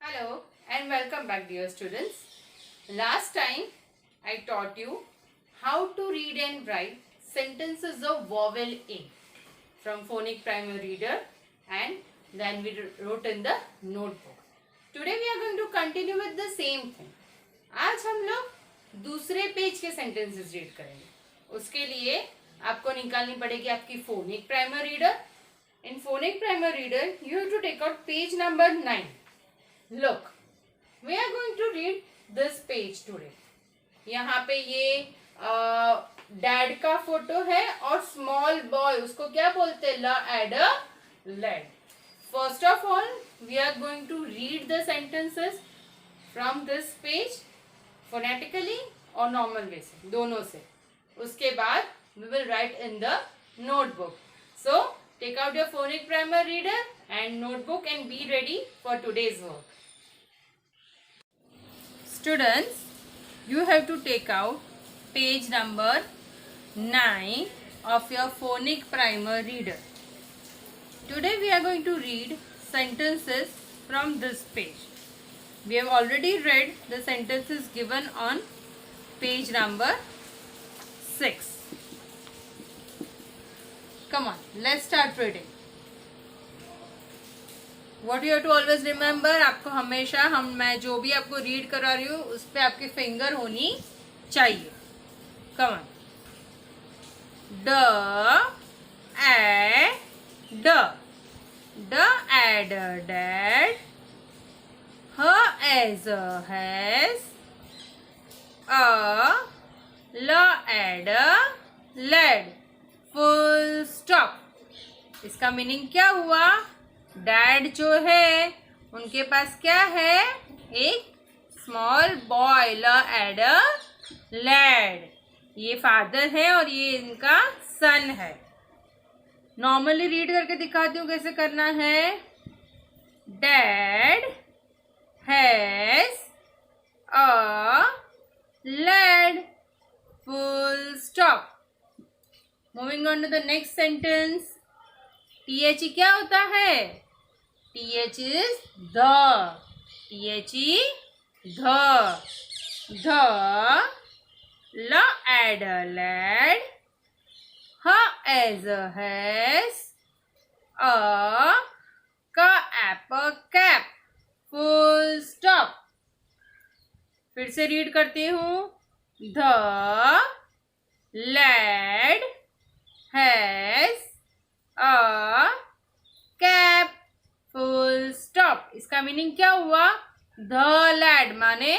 Hello and welcome back, dear students. Last time I taught you how to read and write sentences of vowel A from phonic primer reader, and then we wrote in the notebook. Today we are going to continue with the same thing. आज हम लोग दूसरे page के sentences read करेंगे. उसके लिए आपको निकालनी पड़ेगी आपकी phonic primer reader. In phonic primer reader, you have to take out page number 9. Look, we are going to read this page today. यहाँ पे ये डैड का फोटो है और स्मॉल बॉय, उसको क्या बोलते हैं? L ed led. First of all we are going to read the sentences from this page phonetically और नॉर्मल वे से, दोनों से. उसके बाद we will write in the notebook. So take out your phonic primer reader and notebook and be ready for today's work. Students, you have to take out page number 9 of your phonic primer reader. Today we are going to read sentences from this page. We have already read the sentences given on page number 6. Come on, let's start reading. What you have to always remember, आपको हमेशा मैं जो भी आपको read करा रही हूँ उस पर आपकी फिंगर होनी चाहिए. Come on. D add dad, as has, add led. Full stop. इसका मीनिंग क्या हुआ? डैड जो है उनके पास क्या है? एक स्मॉल बॉय. ल एड लैड. ये फादर है और ये इनका सन है. नॉर्मली रीड करके दिखाती हूँ कैसे करना है. Dad has a lad. Full stop. Moving on to the next sentence. TH क्या होता है? TH is the. TH the. L add lad. H as has. Apple cap. Full stop. फिर से रीड करती हूँ. The lad has a cap. Full stop. इसका meaning क्या हुआ? द लैड माने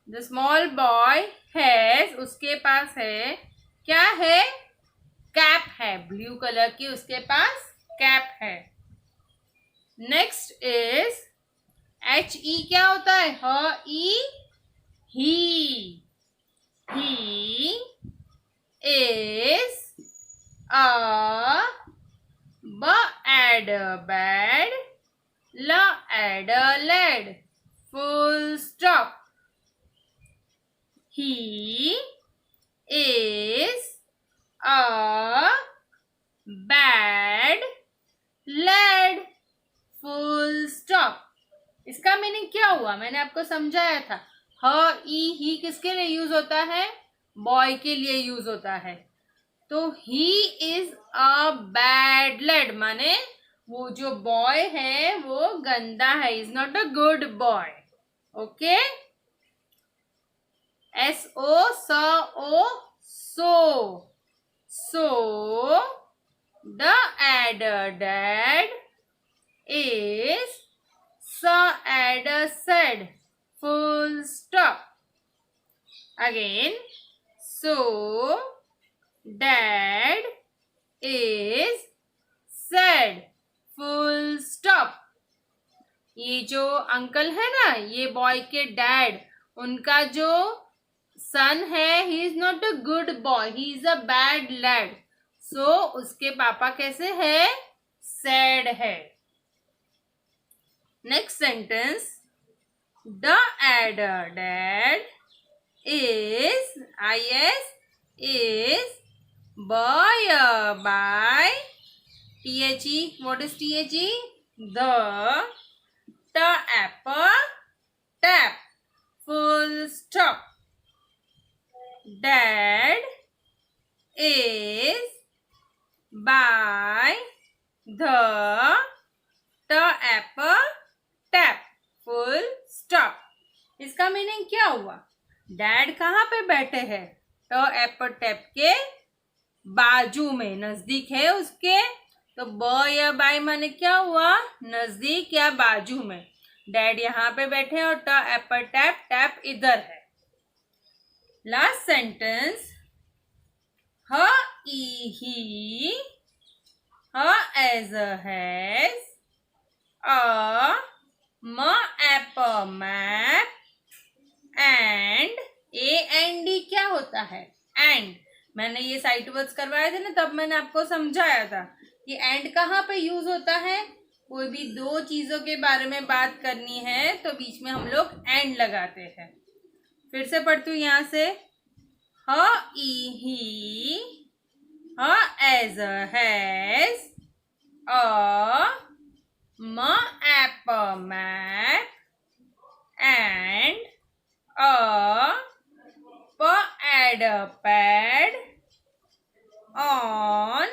द स्मॉल बॉय हैज, उसके पास है क्या है? कैप है. ब्लू कलर की उसके पास कैप है. नेक्स्ट इज HE क्या होता है? He is a add bad. L add led. Full stop. He is a bad lad. Full stop. इसका मीनिंग क्या हुआ? मैंने आपको समझाया था. ही किसके लिए यूज होता है? बॉय के लिए यूज होता है. तो he is a bad lad माने वो जो बॉय है वो गंदा है. Is not a good boy. Okay. SO so the add dad is ed sad. Full stop. Again. So Dad is sad. Full stop. ये जो अंकल है ना, ये बॉय के डैड, उनका जो सन है, he is not a good boy, he is a bad lad. So उसके पापा कैसे है? सैड है. Next sentence. The add dad is by THE. What is THE? The ट apple tap full stop. Dad is by the ट apple tap full stop. इसका meaning क्या हुआ? डैड कहाँ पे बैठे हैं? ट एप्पल टैप के बाजू में, नजदीक है उसके। तो ब या बाय माने क्या हुआ? नजदीक या बाजू में। डैड यहाँ पे बैठे हैं और ट एप्पल टैप, टैप इधर है। लास्ट सेंटेंस, ह ई ही, ह as a has, a m apple map, and a and d क्या होता है? एंड। मैंने ये साइट वर्ड्स करवाए थे ना, तब मैंने आपको समझाया था कि एंड कहाँ पे यूज होता है। कोई भी दो चीजों के बारे में बात करनी है तो बीच में हम लोग एंड लगाते हैं। फिर से पढ़ती हूँ यहाँ से, ह ई ही, ह as a has, a m apple map, and a pad on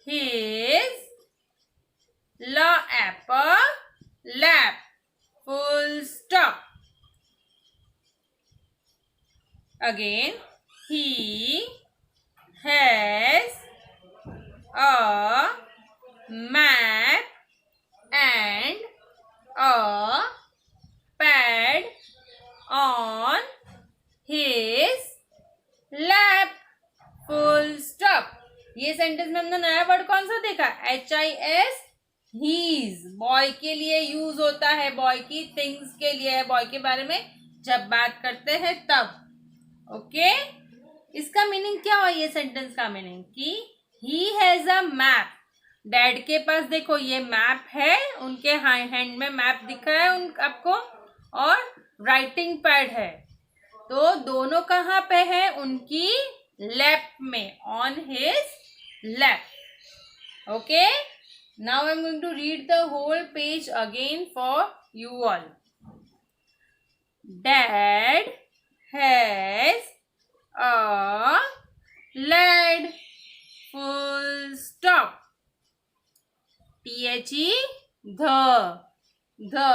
his apple lap full stop. Again, he has a map and a pad on his lap full stop. ये सेंटेंस में हमने नया word कौन सा देखा? HIS, his. Boy के लिए use होता है, बॉय की थिंग्स के लिए है, बॉय के बारे में जब बात करते हैं तब। ओके, इसका मीनिंग क्या हुआ? ये सेंटेंस का मीनिंग कि he has a map. Dad के पास देखो ये मैप है, उनके हैंड में मैप दिख रहा है आपको, और राइटिंग पैड है। तो दोनों कहाँ पे है? उनकी लैप में, on his lap. Okay, now I am going to read the whole page again for you all. Dad has a lad, full stop. The,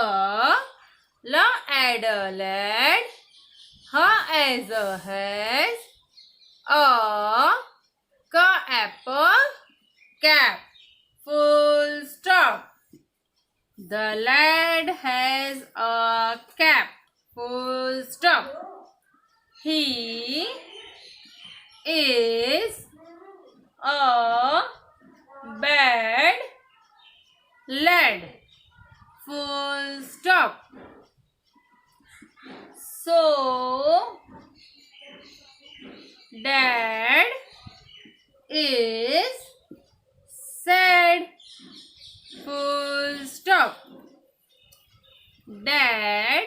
la add a lad, ha as a has, a ka apple cap, full stop. The lad has a cap, full stop. He is a bad lad, full stop. So, Dad is sad, full stop. Dad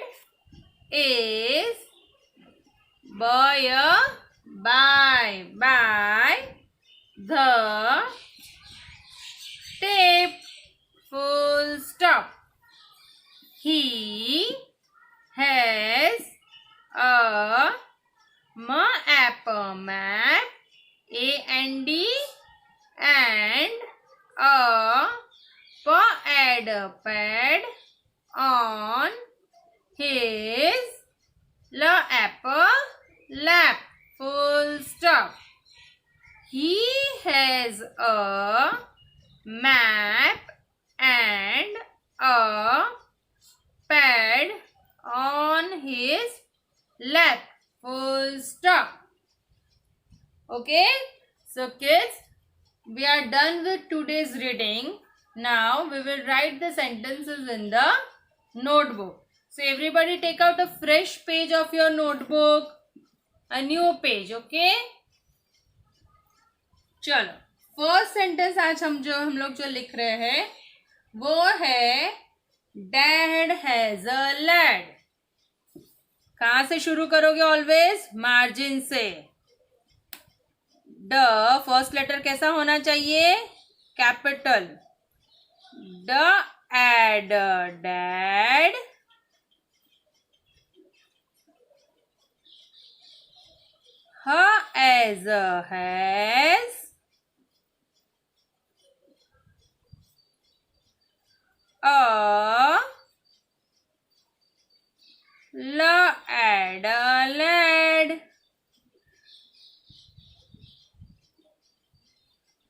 is by the tape, full stop. He has a apple map, AND, and a pad on his apple lap, full stop. He has a map and a pad on his lap, full stop. Okay, so kids, we are done with today's reading. Now we will write the sentences in the notebook. So everybody take out a fresh page of your notebook, a new page. Okay, चलो, first sentence आज हम लोग जो लिख रहे हैं वो है डैड हैज अ लैड. कहाँ से शुरू करोगे? ऑलवेज मार्जिन से. द फर्स्ट लेटर कैसा होना चाहिए? Capital. D add dad. H as has. A L add lad.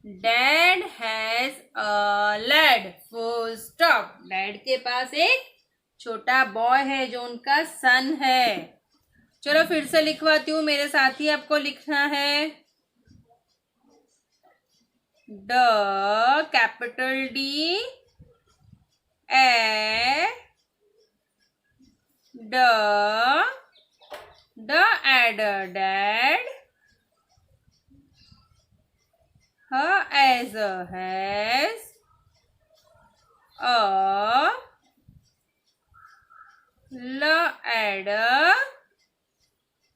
Dad has a lad. Full stop. Dad के पास एक छोटा बॉय है जो उनका सन है. चलो फिर से लिखवाती हूँ, मेरे साथ ही आपको लिखना है. The capital D A D adder dad. H as has. A L adder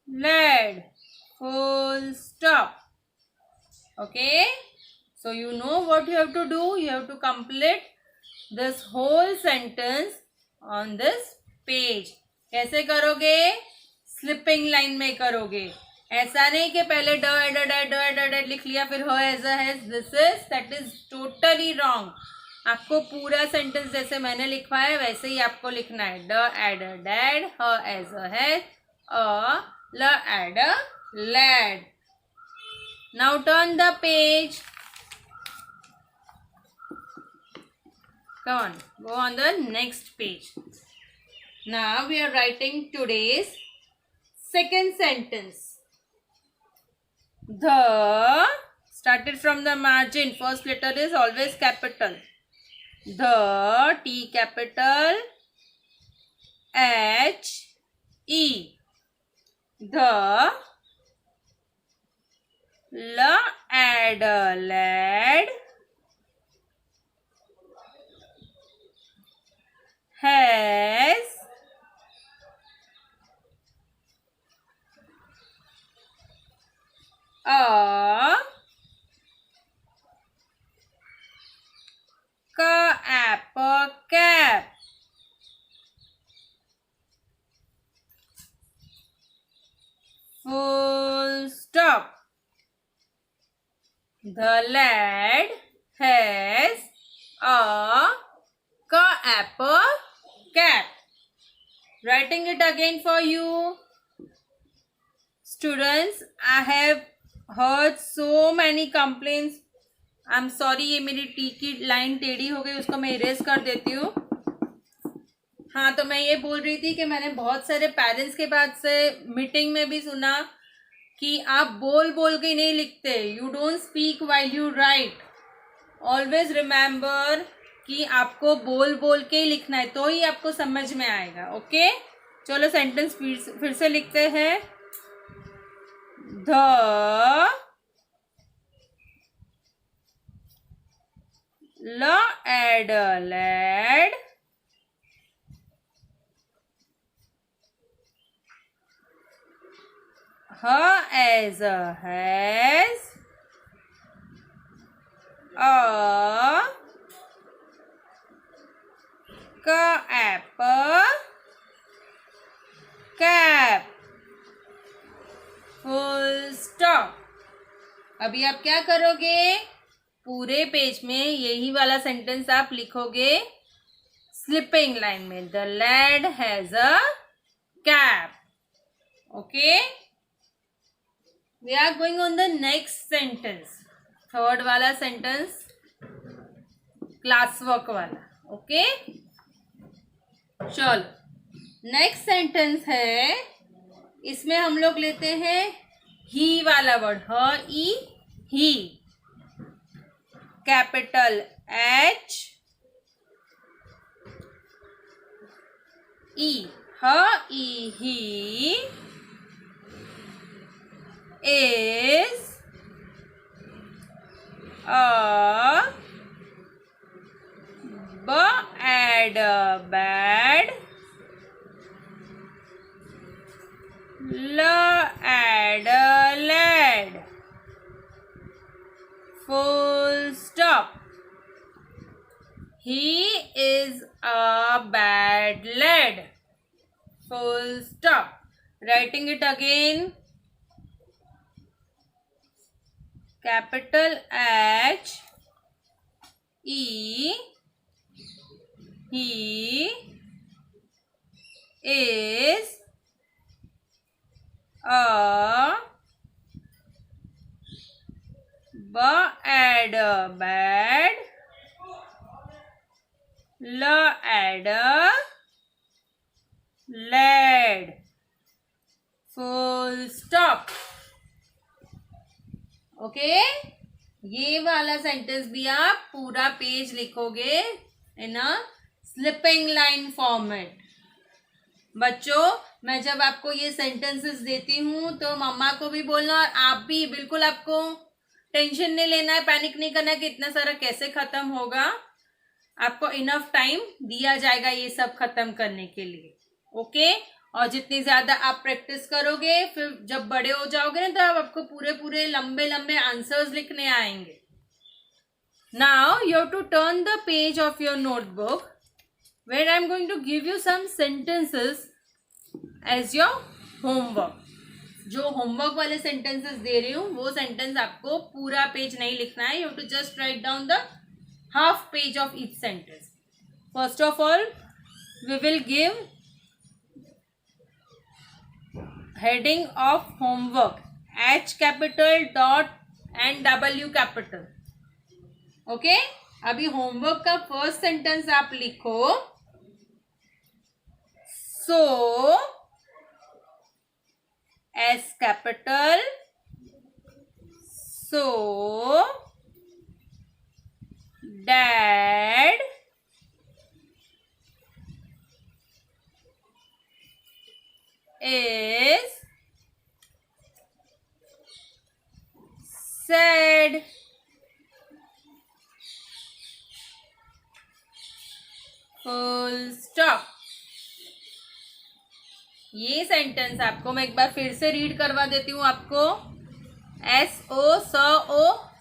lad. Full stop. Okay, so you know what you have to do. You have to complete this whole sentence on this page. कैसे करोगे? Slipping line में करोगे. ऐसा नहीं कि पहले ड add लिख लिया फिर h as has. That is totally wrong. आपको पूरा सेंटेंस जैसे मैंने लिखवाया है वैसे ही आपको लिखना है. D ed dad, h as has, a l ed lad. Now turn the page. Come on, go on the next page. Now we are writing today's second sentence. The, started from the margin, first letter is always capital. The, T capital, H, E. The L add lad has a apple cap. Full stop. The lad has a apple cap. Writing it again for you. Students, I have heard so many complaints. I'm sorry, ये मेरी T की line टेढ़ी हो गई, उसको मैं erase कर देती हूँ. हाँ, तो मैं ये बोल रही थी कि मैंने बहुत सारे पेरेंट्स के बाद से मीटिंग में भी सुना कि आप बोल बोल के नहीं लिखते. You don't speak while you right. Always remember कि आपको बोल बोल के ही लिखना है, तो ही आपको समझ में आएगा. ओके, चलो सेंटेंस फिर से लिखते हैं. The l ed lad h as has a apple cap. Full stop. अभी आप क्या करोगे? पूरे पेज में यही वाला सेंटेंस आप लिखोगे स्लिपिंग लाइन में. The lad has a cap. Okay, we are going on the next sentence. Third वाला सेंटेंस क्लास वर्क वाला. ओके, चलो नेक्स्ट सेंटेंस है. इसमें हम लोग लेते हैं ही वाला word. H e he. Capital H E. H e he is a bad l add lad. Full stop. He is a bad lad. Full stop. Writing it again. Capital H E. He is a bad lad. Full stop. Okay ये वाला sentence भी आप पूरा page लिखोगे इन अ slipping line format. बच्चों मैं जब आपको ये सेंटेंसेस देती हूँ तो मम्मा को भी बोलना और आप भी बिल्कुल आपको टेंशन नहीं लेना है, पैनिक नहीं करना है कि इतना सारा कैसे खत्म होगा. आपको इनफ टाइम दिया जाएगा ये सब खत्म करने के लिए. ओके और जितनी ज्यादा आप प्रैक्टिस करोगे फिर जब बड़े हो जाओगे ना तो आपको पूरे पूरे लंबे लंबे आंसर्स लिखने आएंगे. Now you have to turn the page of your notebook where I am going to give you some sentences as your homework. जो होमवर्क वाले सेंटेंसेस दे रही हूँ वो सेंटेंस आपको पूरा पेज नहीं लिखना है. You have to just write down the half page of each sentence. First of all we will give heading of homework H capital dot and W capital. Okay अभी homework का first sentence आप लिखो. So S capital, so dad is sad. Full stop. ये sentence आपको मैं एक बार फिर से रीड करवा देती हूँ आपको.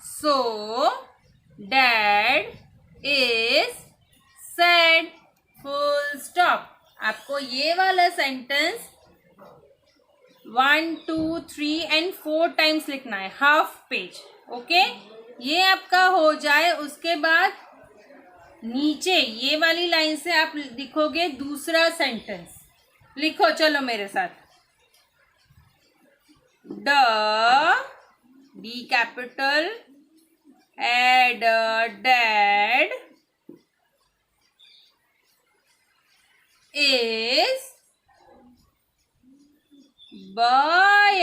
so dad is sad. full stop. आपको ये वाला सेंटेंस 1 2 3 and 4 टाइम्स लिखना है हाफ पेज. ओके ये आपका हो जाए उसके बाद नीचे ये वाली लाइन से आप लिखोगे दूसरा सेंटेंस. लिखो चलो मेरे साथ. D capital dad is by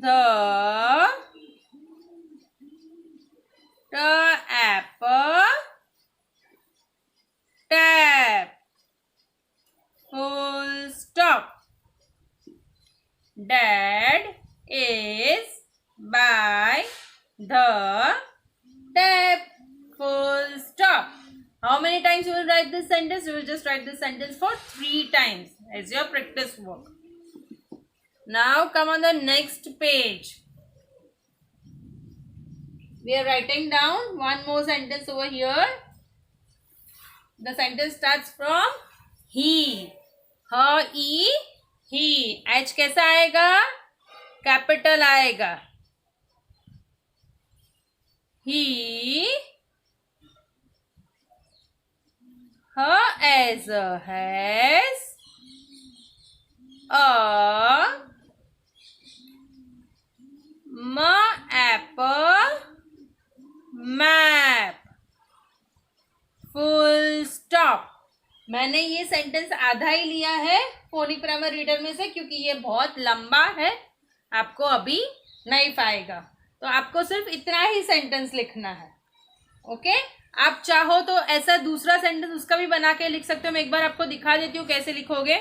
the apple tap. Full stop. Dad is by the tap. Full stop. How many times you will write this sentence? You will just write this sentence for 3 times as your practice work. Now come on the next page. We are writing down one more sentence over here. The sentence starts from he. He. H कैसा आएगा? Capital आएगा. He. As has a apple map. Full stop. मैंने ये sentence आधा ही लिया है phonic primer reader में से क्योंकि ये बहुत लंबा है, आपको अभी नहीं पाएगा. तो आपको सिर्फ इतना ही सेंटेंस लिखना है. ओके आप चाहो तो ऐसा दूसरा सेंटेंस उसका भी बना के लिख सकते हो. मैं एक बार आपको दिखा देती हूँ कैसे लिखोगे.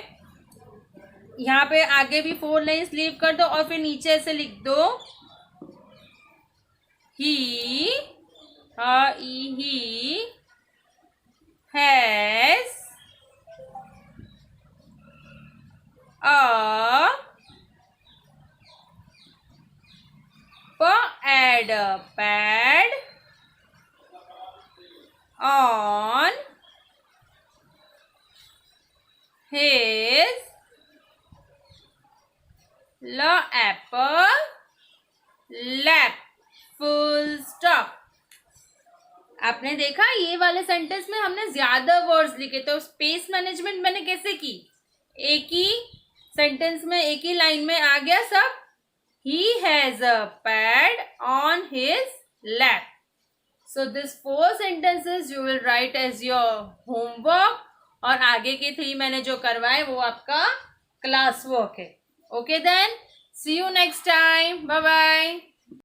यहाँ पे आगे भी 4 लाइन्स लीव कर दो और फिर नीचे ऐसे लिख दो. ही has a had a pad on his apple lap. Full stop. आपने देखा ये वाले सेंटेंस में हमने ज्यादा वर्ड्स लिखे, तो स्पेस मैनेजमेंट मैंने कैसे की? एक ही सेंटेंस में, एक ही लाइन में आ गया सब. He has a pad on his lap. So this 4 sentences you will write as your homework, और आगे के 3 मैंने जो करवाए वो आपका क्लास वर्क है. Okay then, see you next time. Bye bye.